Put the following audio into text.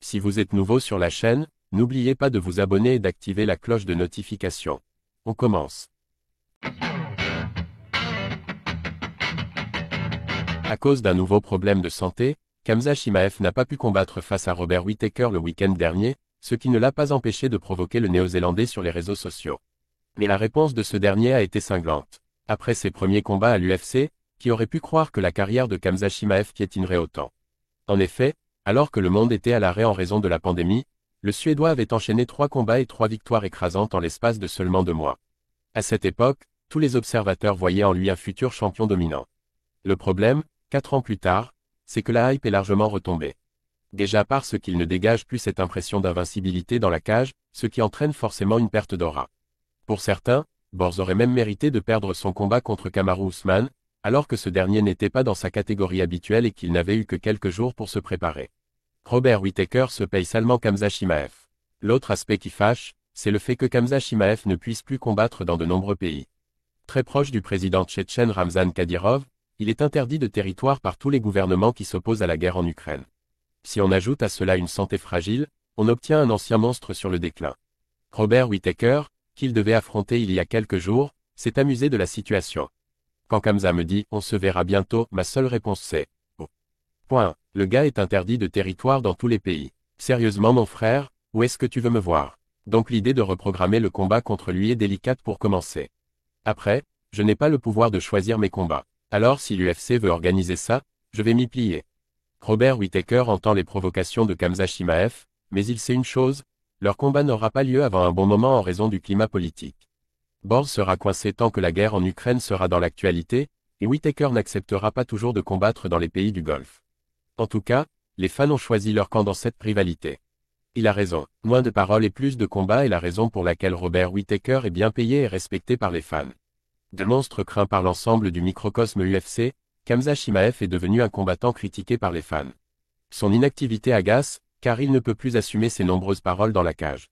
Si vous êtes nouveau sur la chaîne, n'oubliez pas de vous abonner et d'activer la cloche de notification. On commence. À cause d'un nouveau problème de santé, Khamzat Chimaev n'a pas pu combattre face à Robert Whittaker le week-end dernier, ce qui ne l'a pas empêché de provoquer le Néo-Zélandais sur les réseaux sociaux. Mais la réponse de ce dernier a été cinglante. Après ses premiers combats à l'UFC, qui aurait pu croire que la carrière de Khamzat Chimaev piétinerait autant? En effet, alors que le monde était à l'arrêt en raison de la pandémie, le Suédois avait enchaîné 3 combats et 3 victoires écrasantes en l'espace de seulement 2 mois. À cette époque, tous les observateurs voyaient en lui un futur champion dominant. Le problème, 4 ans plus tard, c'est que la hype est largement retombée. Déjà parce qu'il ne dégage plus cette impression d'invincibilité dans la cage, ce qui entraîne forcément une perte d'aura. Pour certains, Borz aurait même mérité de perdre son combat contre Kamaru Usman, alors que ce dernier n'était pas dans sa catégorie habituelle et qu'il n'avait eu que quelques jours pour se préparer. Robert Whittaker se paye salement Khamzat Chimaev. L'autre aspect qui fâche, c'est le fait que Khamzat Chimaev ne puisse plus combattre dans de nombreux pays. Très proche du président tchétchène Ramzan Kadyrov, il est interdit de territoire par tous les gouvernements qui s'opposent à la guerre en Ukraine. Si on ajoute à cela une santé fragile, on obtient un ancien monstre sur le déclin. Robert Whittaker, qu'il devait affronter il y a quelques jours, s'est amusé de la situation. Quand Khamzat me dit « on se verra bientôt », ma seule réponse c'est « oh. Point. Le gars est interdit de territoire dans tous les pays. Sérieusement mon frère, où est-ce que tu veux me voir? Donc l'idée de reprogrammer le combat contre lui est délicate pour commencer. Après, je n'ai pas le pouvoir de choisir mes combats. Alors si l'UFC veut organiser ça, je vais m'y plier. Robert Whittaker entend les provocations de Khamzat Chimaev, mais il sait une chose, leur combat n'aura pas lieu avant un bon moment en raison du climat politique. Borz sera coincé tant que la guerre en Ukraine sera dans l'actualité, et Whittaker n'acceptera pas toujours de combattre dans les pays du Golfe. En tout cas, les fans ont choisi leur camp dans cette rivalité. Il a raison, moins de paroles et plus de combats est la raison pour laquelle Robert Whittaker est bien payé et respecté par les fans. De monstre craint par l'ensemble du microcosme UFC, Khamzat Chimaev est devenu un combattant critiqué par les fans. Son inactivité agace, car il ne peut plus assumer ses nombreuses paroles dans la cage.